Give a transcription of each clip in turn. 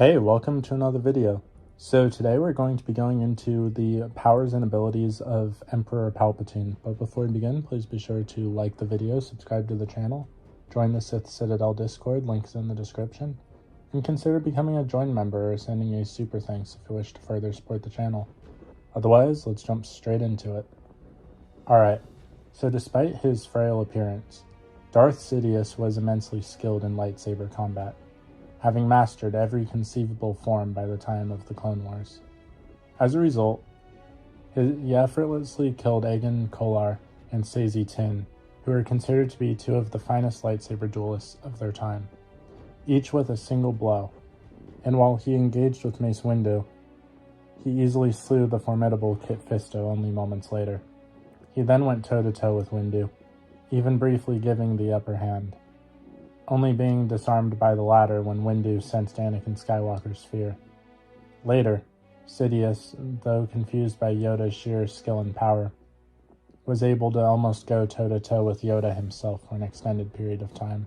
Hey, welcome to another video. So today we're going to be going into the powers and abilities of Emperor Palpatine. But before we begin, please be sure to like the video, subscribe to the channel, join the Sith Citadel Discord, links in the description, and consider becoming a join member or sending a super thanks if you wish to further support the channel. Otherwise, let's jump straight into it. Alright, so despite his frail appearance, Darth Sidious was immensely skilled in lightsaber combat, having mastered every conceivable form by the time of the Clone Wars. As a result, he effortlessly killed Agen Kolar and Sazi Tin, who are considered to be two of the finest lightsaber duelists of their time, each with a single blow, and while he engaged with Mace Windu, he easily slew the formidable Kit Fisto only moments later. He then went toe-to-toe with Windu, even briefly giving the upper hand, only being disarmed by the latter when Windu sensed Anakin Skywalker's fear. Later, Sidious, though confused by Yoda's sheer skill and power, was able to almost go toe-to-toe with Yoda himself for an extended period of time,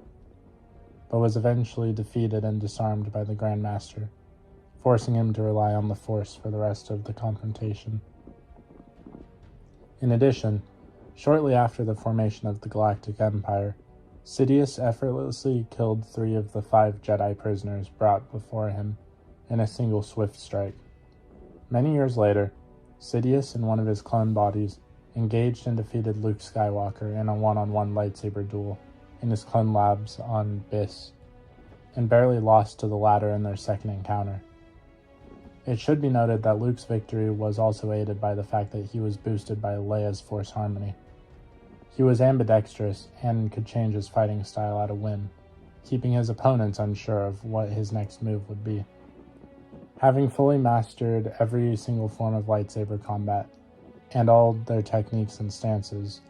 but was eventually defeated and disarmed by the Grand Master, forcing him to rely on the Force for the rest of the confrontation. In addition, shortly after the formation of the Galactic Empire, Sidious effortlessly killed 3 of the 5 Jedi prisoners brought before him in a single swift strike. Many years later, Sidious and one of his clone bodies engaged and defeated Luke Skywalker in a one-on-one lightsaber duel in his clone labs on Biss, and barely lost to the latter in their second encounter. It should be noted that Luke's victory was also aided by the fact that he was boosted by Leia's Force Harmony. He was ambidextrous and could change his fighting style at a whim, keeping his opponents unsure of what his next move would be. Having fully mastered every single form of lightsaber combat, and all their techniques and stances,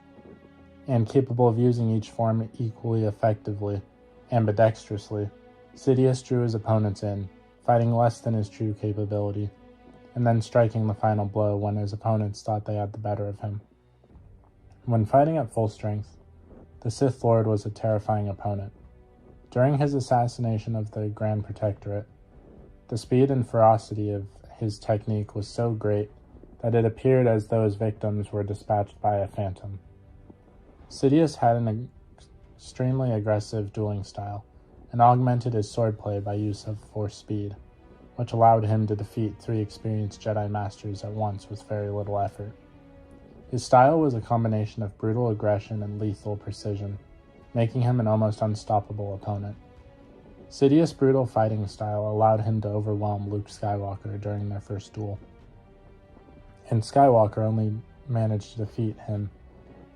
and capable of using each form equally effectively, ambidextrously, Sidious drew his opponents in, fighting less than his true capability, and then striking the final blow when his opponents thought they had the better of him. When fighting at full strength, the Sith Lord was a terrifying opponent. During his assassination of the Grand Protectorate, the speed and ferocity of his technique was so great that it appeared as though his victims were dispatched by a phantom. Sidious had an extremely aggressive dueling style, and augmented his swordplay by use of Force speed, which allowed him to defeat 3 experienced Jedi Masters at once with very little effort. His style was a combination of brutal aggression and lethal precision, making him an almost unstoppable opponent. Sidious' brutal fighting style allowed him to overwhelm Luke Skywalker during their first duel, and Skywalker only managed to defeat him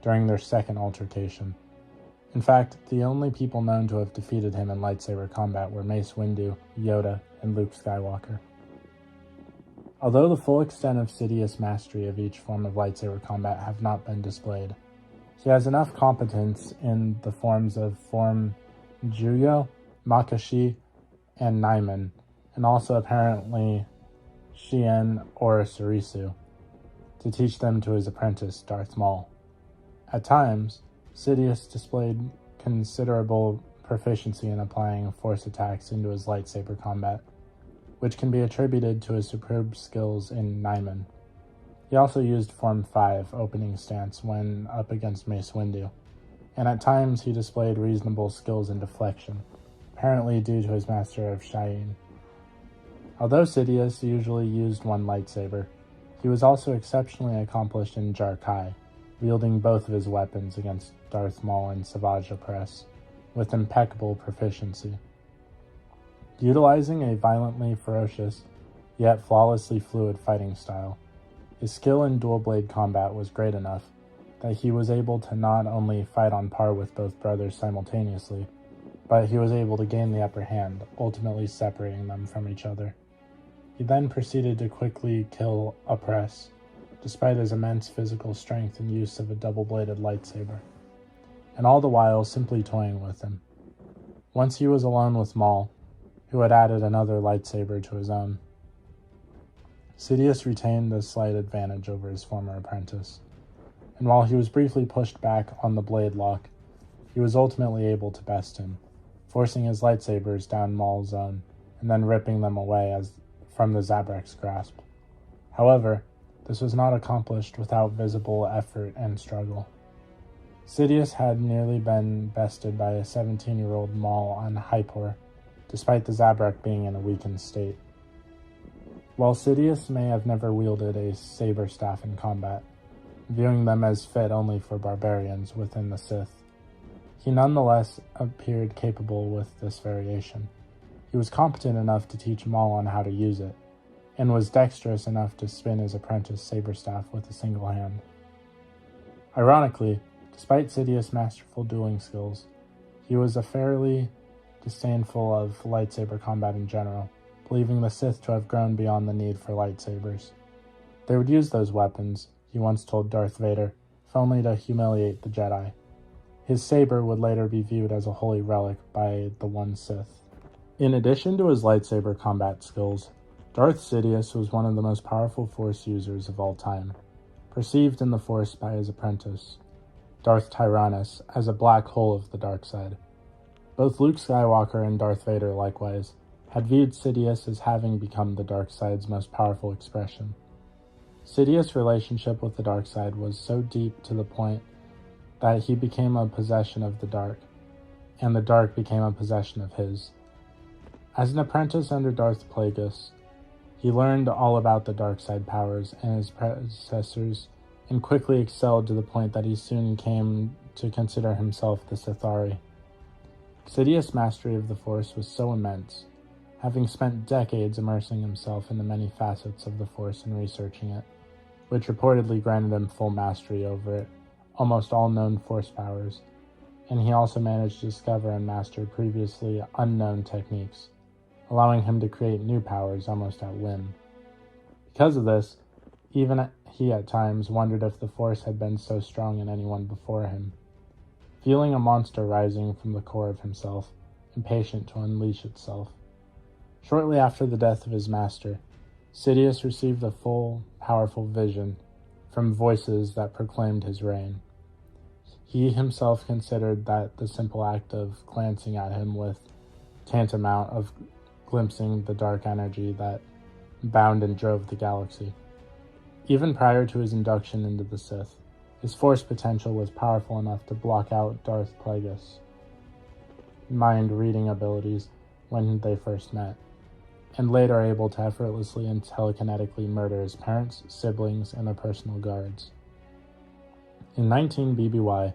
during their second altercation. In fact, the only people known to have defeated him in lightsaber combat were Mace Windu, Yoda, and Luke Skywalker. Although the full extent of Sidious' mastery of each form of lightsaber combat have not been displayed, he has enough competence in the forms of Form Juyo, Makashi, and Naiman, and also apparently Shien or Sarisu, to teach them to his apprentice Darth Maul. At times, Sidious displayed considerable proficiency in applying Force attacks into his lightsaber combat, which can be attributed to his superb skills in Naiman. He also used Form 5 opening stance when up against Mace Windu, and at times he displayed reasonable skills in deflection, apparently due to his master of Shien. Although Sidious usually used one lightsaber, he was also exceptionally accomplished in Jar-Kai, wielding both of his weapons against Darth Maul and Savage Opress, with impeccable proficiency. Utilizing a violently ferocious, yet flawlessly fluid fighting style, his skill in dual-blade combat was great enough that he was able to not only fight on par with both brothers simultaneously, but he was able to gain the upper hand, ultimately separating them from each other. He then proceeded to quickly kill Opress, despite his immense physical strength and use of a double-bladed lightsaber, and all the while simply toying with him. Once he was alone with Maul, who had added another lightsaber to his own, Sidious retained a slight advantage over his former apprentice, and while he was briefly pushed back on the blade lock, he was ultimately able to best him, forcing his lightsabers down Maul's own and then ripping them away from the Zabrak's grasp. However, this was not accomplished without visible effort and struggle. Sidious had nearly been bested by a 17-year-old Maul on Hypor, despite the Zabrak being in a weakened state. While Sidious may have never wielded a saber staff in combat, viewing them as fit only for barbarians within the Sith, he nonetheless appeared capable with this variation. He was competent enough to teach Maul on how to use it, and was dexterous enough to spin his apprentice saber staff with a single hand. Ironically, despite Sidious' masterful dueling skills, he was fairly disdainful of lightsaber combat in general, believing the Sith to have grown beyond the need for lightsabers. They would use those weapons, he once told Darth Vader, if only to humiliate the Jedi. His saber would later be viewed as a holy relic by the one Sith. In addition to his lightsaber combat skills, Darth Sidious was one of the most powerful Force users of all time, perceived in the Force by his apprentice, Darth Tyrannus, as a black hole of the dark side. Both Luke Skywalker and Darth Vader, likewise, had viewed Sidious as having become the dark side's most powerful expression. Sidious' relationship with the dark side was so deep to the point that he became a possession of the dark, and the dark became a possession of his. As an apprentice under Darth Plagueis, he learned all about the dark side powers and his predecessors, and quickly excelled to the point that he soon came to consider himself the Sithari. Sidious' mastery of the Force was so immense, having spent decades immersing himself in the many facets of the Force and researching it, which reportedly granted him full mastery over it, almost all known Force powers, and he also managed to discover and master previously unknown techniques, allowing him to create new powers almost at whim. Because of this, even he at times wondered if the Force had been so strong in anyone before him, feeling a monster rising from the core of himself, impatient to unleash itself. Shortly after the death of his master, Sidious received a full, powerful vision from voices that proclaimed his reign. He himself considered that the simple act of glancing at him with tantamount of glimpsing the dark energy that bound and drove the galaxy. Even prior to his induction into the Sith, his Force potential was powerful enough to block out Darth Plagueis' mind-reading abilities when they first met, and later able to effortlessly and telekinetically murder his parents, siblings, and their personal guards. In 19 BBY,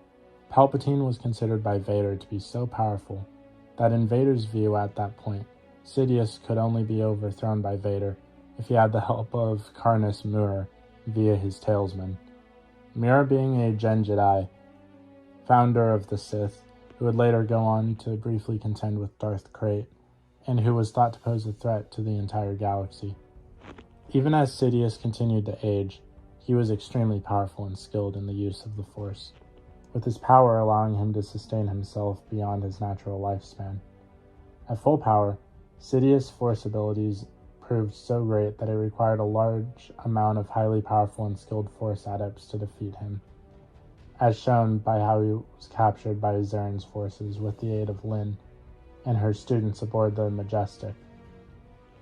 Palpatine was considered by Vader to be so powerful that in Vader's view at that point, Sidious could only be overthrown by Vader if he had the help of Karnus Mur via his talesman. Mur being a Gen Jedi, founder of the Sith, who would later go on to briefly contend with Darth Krayt, and who was thought to pose a threat to the entire galaxy. Even as Sidious continued to age, he was extremely powerful and skilled in the use of the Force, with his power allowing him to sustain himself beyond his natural lifespan. At full power, Sidious' Force abilities proved so great that it required a large amount of highly powerful and skilled Force adepts to defeat him, as shown by how he was captured by Zaren's forces with the aid of Lyn and her students aboard the Majestic,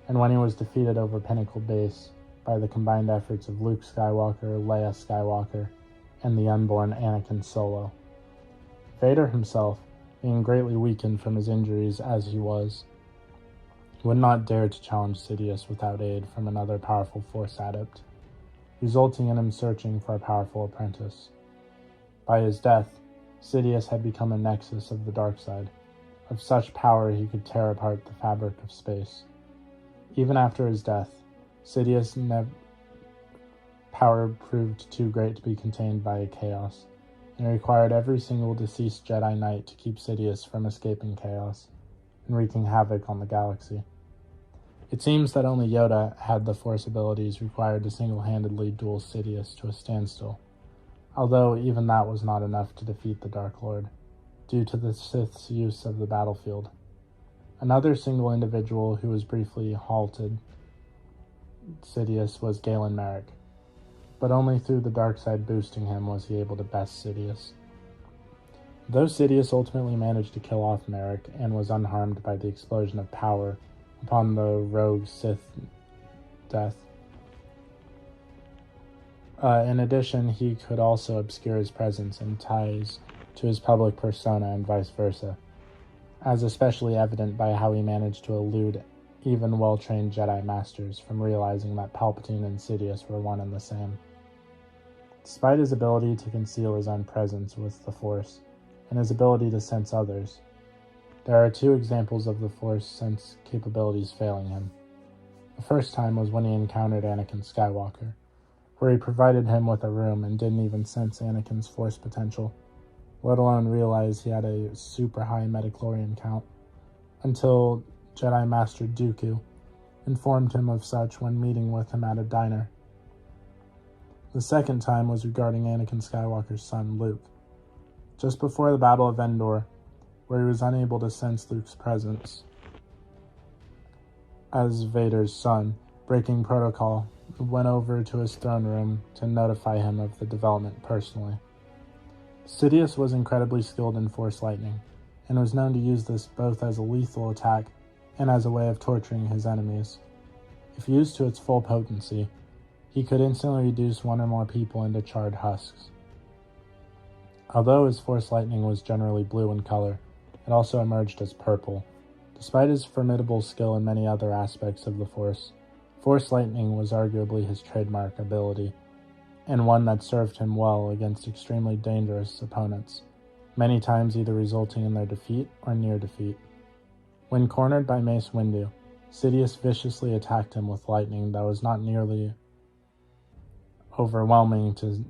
and when he was defeated over Pinnacle Base by the combined efforts of Luke Skywalker, Leia Skywalker, and the unborn Anakin Solo. Vader himself, being greatly weakened from his injuries as he was, would not dare to challenge Sidious without aid from another powerful Force adept, resulting in him searching for a powerful apprentice. By his death, Sidious had become a nexus of the dark side, of such power he could tear apart the fabric of space. Even after his death, Sidious' power proved too great to be contained by chaos, and required every single deceased Jedi Knight to keep Sidious from escaping chaos and wreaking havoc on the galaxy. It seems that only Yoda had the Force abilities required to single-handedly duel Sidious to a standstill, although even that was not enough to defeat the Dark Lord, due to the Sith's use of the battlefield. Another single individual who was briefly halted Sidious was Galen Merrick, but only through the dark side boosting him was he able to best Sidious. Though Sidious ultimately managed to kill off Merrick and was unharmed by the explosion of power upon the rogue Sith death. In addition, he could also obscure his presence and ties to his public persona and vice versa, as especially evident by how he managed to elude even well-trained Jedi Masters from realizing that Palpatine and Sidious were one and the same. Despite his ability to conceal his own presence with the Force, and his ability to sense others, there are two examples of the Force sense capabilities failing him. The first time was when he encountered Anakin Skywalker, where he provided him with a room and didn't even sense Anakin's Force potential, let alone realize he had a super high midichlorian count, until Jedi Master Dooku informed him of such when meeting with him at a diner. The second time was regarding Anakin Skywalker's son, Luke. Just before the Battle of Endor, where he was unable to sense Luke's presence as Vader's son, breaking protocol, went over to his throne room to notify him of the development personally. Sidious was incredibly skilled in Force lightning, and was known to use this both as a lethal attack and as a way of torturing his enemies. If used to its full potency, he could instantly reduce one or more people into charred husks. Although his Force lightning was generally blue in color, it also emerged as purple. Despite his formidable skill in many other aspects of the Force, Force lightning was arguably his trademark ability, and one that served him well against extremely dangerous opponents, many times either resulting in their defeat or near defeat. When cornered by Mace Windu, Sidious viciously attacked him with lightning that was not nearly overwhelming to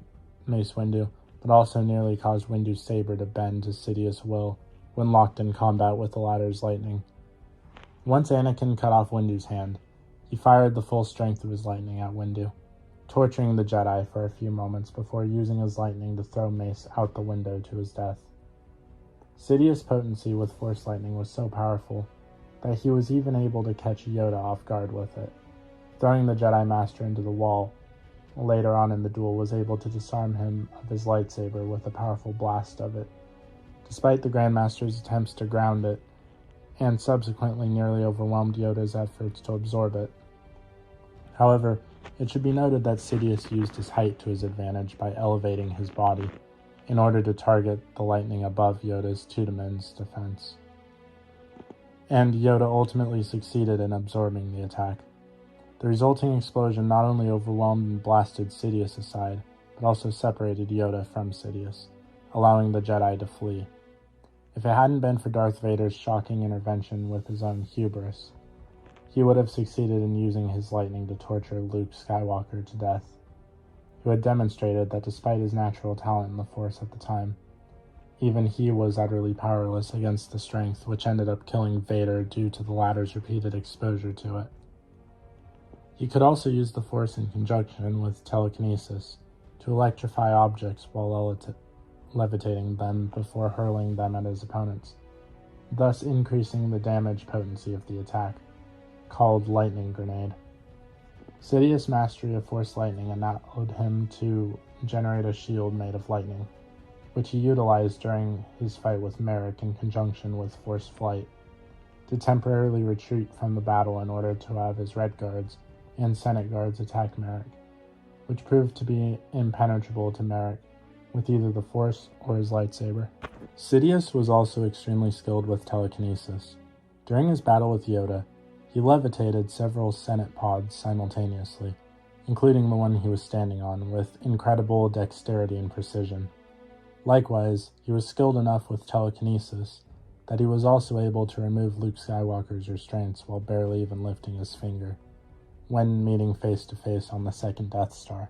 Mace Windu, but also nearly caused Windu's saber to bend to Sidious' will when locked in combat with the latter's lightning. Once Anakin cut off Windu's hand, he fired the full strength of his lightning at Windu, torturing the Jedi for a few moments before using his lightning to throw Mace out the window to his death. Sidious' potency with Force lightning was so powerful that he was even able to catch Yoda off guard with it, throwing the Jedi Master into the wall. Later on in the duel, was able to disarm him of his lightsaber with a powerful blast of it, despite the Grandmaster's attempts to ground it, and subsequently nearly overwhelmed Yoda's efforts to absorb it. However, it should be noted that Sidious used his height to his advantage by elevating his body in order to target the lightning above Yoda's Tudemen's defense. And Yoda ultimately succeeded in absorbing the attack. The resulting explosion not only overwhelmed and blasted Sidious aside, but also separated Yoda from Sidious, allowing the Jedi to flee. If it hadn't been for Darth Vader's shocking intervention with his own hubris, he would have succeeded in using his lightning to torture Luke Skywalker to death, who had demonstrated that despite his natural talent in the Force at the time, even he was utterly powerless against the strength which ended up killing Vader due to the latter's repeated exposure to it. He could also use the Force in conjunction with telekinesis to electrify objects while levitating them before hurling them at his opponents, thus increasing the damage potency of the attack, called Lightning Grenade. Sidious' mastery of Force lightning allowed him to generate a shield made of lightning, which he utilized during his fight with Merrick in conjunction with Force Flight, to temporarily retreat from the battle in order to have his Red Guards and Senate Guards attack Merrick, which proved to be impenetrable to Merrick with either the Force or his lightsaber. Sidious was also extremely skilled with telekinesis. During his battle with Yoda, he levitated several Senate pods simultaneously, including the one he was standing on, with incredible dexterity and precision. Likewise, he was skilled enough with telekinesis that he was also able to remove Luke Skywalker's restraints while barely even lifting his finger, when meeting face-to-face on the second Death Star.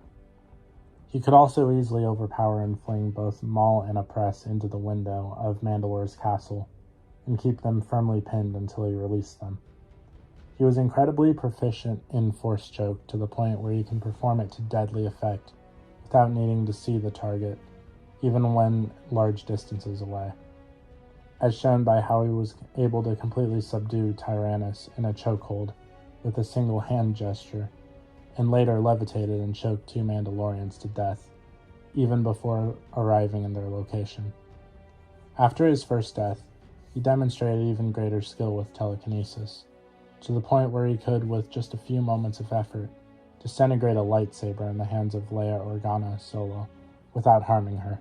He could also easily overpower and fling both Maul and Oppress into the window of Mandalore's castle, and keep them firmly pinned until he released them. He was incredibly proficient in Force Choke to the point where he can perform it to deadly effect without needing to see the target, even when large distances away, as shown by how he was able to completely subdue Tyrannus in a chokehold with a single hand gesture, and later levitated and choked 2 Mandalorians to death, even before arriving in their location. After his first death, he demonstrated even greater skill with telekinesis, to the point where he could, with just a few moments of effort, disintegrate a lightsaber in the hands of Leia Organa Solo without harming her.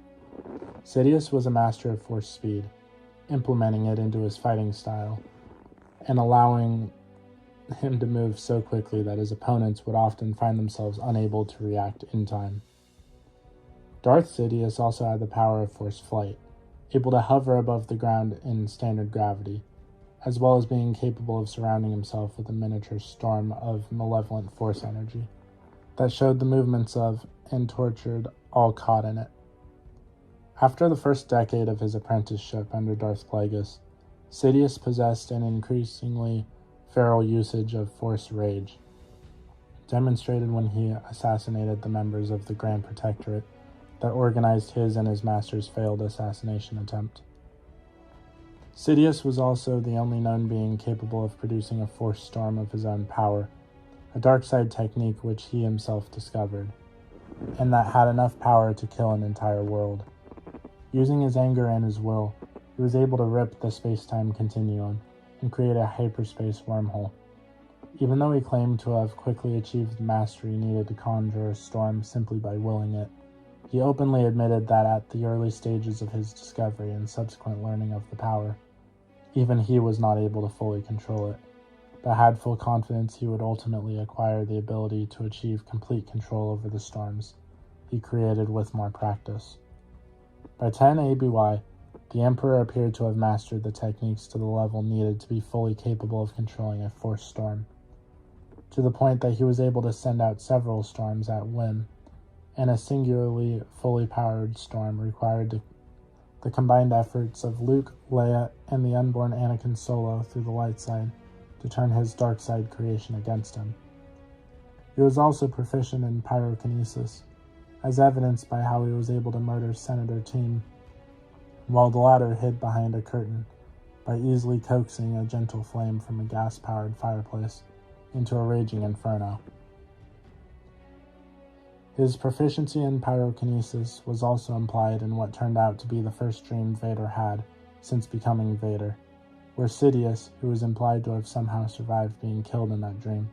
Sidious was a master of force speed, implementing it into his fighting style and allowing him to move so quickly that his opponents would often find themselves unable to react in time. Darth Sidious also had the power of force flight, able to hover above the ground in standard gravity, as well as being capable of surrounding himself with a miniature storm of malevolent force energy that showed the movements of and tortured all caught in it. After the first decade of his apprenticeship under Darth Plagueis, Sidious possessed an increasingly feral usage of force rage, demonstrated when he assassinated the members of the Grand Protectorate that organized his and his master's failed assassination attempt. Sidious was also the only known being capable of producing a force storm of his own power, a dark side technique which he himself discovered, and that had enough power to kill an entire world. Using his anger and his will, he was able to rip the space-time continuum and create a hyperspace wormhole. Even though he claimed to have quickly achieved the mastery needed to conjure a storm simply by willing it, he openly admitted that at the early stages of his discovery and subsequent learning of the power, even he was not able to fully control it, but had full confidence he would ultimately acquire the ability to achieve complete control over the storms he created with more practice. By 10 ABY, the Emperor appeared to have mastered the techniques to the level needed to be fully capable of controlling a force storm, to the point that he was able to send out several storms at whim, and a singularly fully powered storm required the combined efforts of Luke, Leia, and the unborn Anakin Solo through the light side to turn his dark side creation against him. He was also proficient in pyrokinesis, as evidenced by how he was able to murder Senator Team, while the latter hid behind a curtain by easily coaxing a gentle flame from a gas-powered fireplace into a raging inferno. His proficiency in pyrokinesis was also implied in what turned out to be the first dream Vader had since becoming Vader, where Sidious, who was implied to have somehow survived being killed in that dream,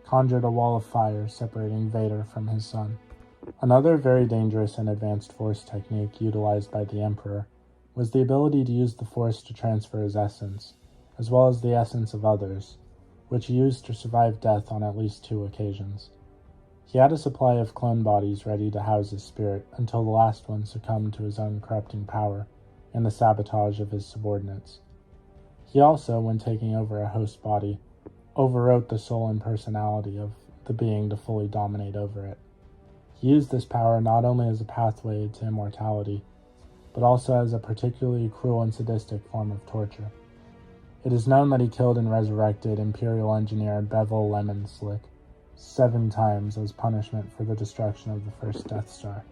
conjured a wall of fire separating Vader from his son. Another very dangerous and advanced force technique utilized by the Emperor was the ability to use the force to transfer his essence, as well as the essence of others, which he used to survive death on at least 2 occasions. He had a supply of clone bodies ready to house his spirit until the last one succumbed to his own corrupting power and the sabotage of his subordinates. He also, when taking over a host body, overwrote the soul and personality of the being to fully dominate over it. He used this power not only as a pathway to immortality, but also as a particularly cruel and sadistic form of torture. It is known that he killed and resurrected Imperial engineer Bevel Lemon Slick 7 times as punishment for the destruction of the first Death Star.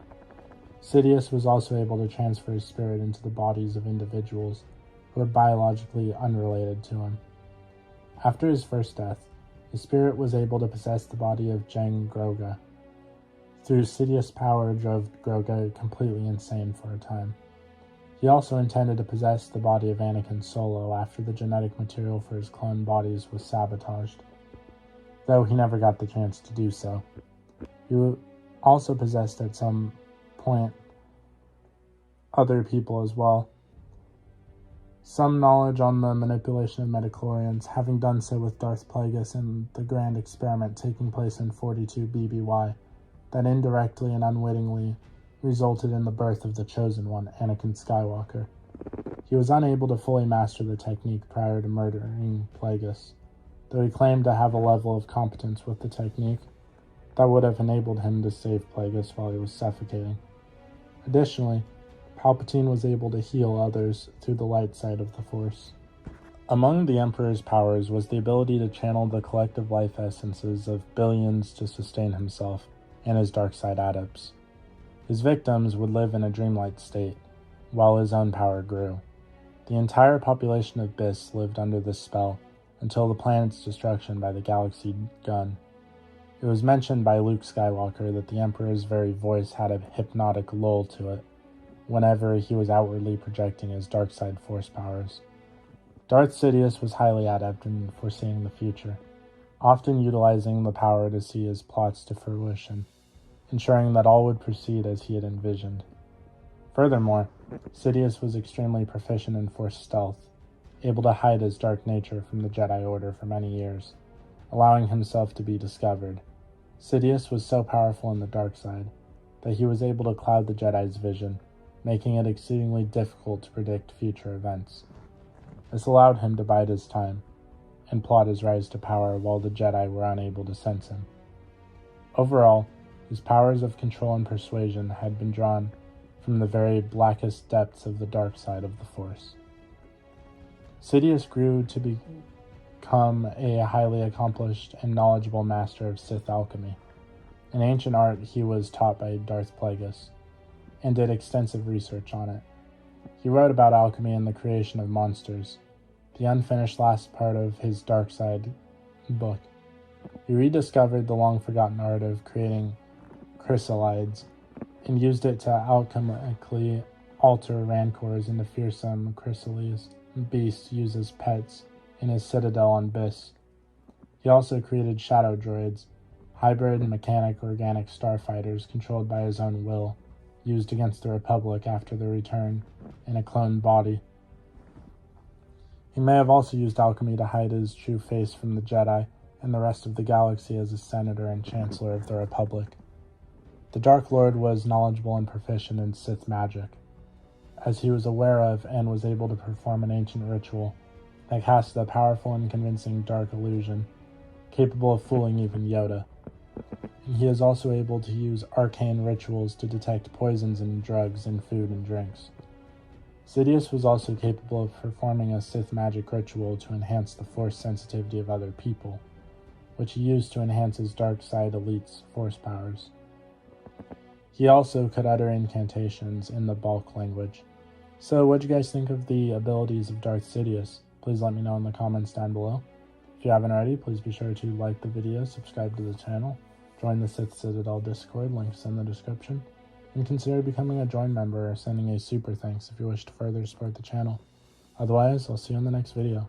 Sidious was also able to transfer his spirit into the bodies of individuals who were biologically unrelated to him. After his first death, his spirit was able to possess the body of Jang Groga. Through Sidious' power drove Groga completely insane for a time. He also intended to possess the body of Anakin Solo after the genetic material for his clone bodies was sabotaged, though he never got the chance to do so. He also possessed at some point other people as well. Some knowledge on the manipulation of midichlorians, having done so with Darth Plagueis in the grand experiment taking place in 42 BBY, that indirectly and unwittingly resulted in the birth of the Chosen One, Anakin Skywalker. He was unable to fully master the technique prior to murdering Plagueis, though he claimed to have a level of competence with the technique that would have enabled him to save Plagueis while he was suffocating. Additionally, Palpatine was able to heal others through the light side of the Force. Among the Emperor's powers was the ability to channel the collective life essences of billions to sustain himself and his dark side adepts. His victims would live in a dreamlike state, while his own power grew. The entire population of Biss lived under this spell until the planet's destruction by the galaxy gun. It was mentioned by Luke Skywalker that the Emperor's very voice had a hypnotic lull to it whenever he was outwardly projecting his dark side force powers. Darth Sidious was highly adept in foreseeing the future, often utilizing the power to see his plots to fruition, ensuring that all would proceed as he had envisioned. Furthermore, Sidious was extremely proficient in Force stealth, able to hide his dark nature from the Jedi Order for many years, allowing himself to be discovered. Sidious was so powerful in the dark side that he was able to cloud the Jedi's vision, making it exceedingly difficult to predict future events. This allowed him to bide his time and plot his rise to power while the Jedi were unable to sense him. Overall, his powers of control and persuasion had been drawn from the very blackest depths of the dark side of the Force. Sidious grew to become a highly accomplished and knowledgeable master of Sith alchemy, an ancient art he was taught by Darth Plagueis, and did extensive research on it. He wrote about alchemy and the creation of monsters, the unfinished last part of his Dark Side book. He rediscovered the long-forgotten art of creating chrysalides, and used it to alchemically alter rancors into fearsome chrysalis beasts used as pets in his citadel on Biss. He also created shadow droids, hybrid mechanic organic starfighters controlled by his own will, used against the Republic after their return in a cloned body. He may have also used alchemy to hide his true face from the Jedi and the rest of the galaxy as a senator and chancellor of the Republic. The Dark Lord was knowledgeable and proficient in Sith magic, as he was aware of and was able to perform an ancient ritual that cast a powerful and convincing dark illusion, capable of fooling even Yoda. He is also able to use arcane rituals to detect poisons and drugs in food and drinks. Sidious was also capable of performing a Sith magic ritual to enhance the Force sensitivity of other people, which he used to enhance his dark side elite's Force powers. He also could utter incantations in the bulk language. So what do you guys think of the abilities of Darth Sidious? Please let me know in the comments down below. If you haven't already, please be sure to like the video, subscribe to the channel, join the Sith Citadel Discord, links in the description, and consider becoming a join member or sending a super thanks if you wish to further support the channel. Otherwise, I'll see you in the next video.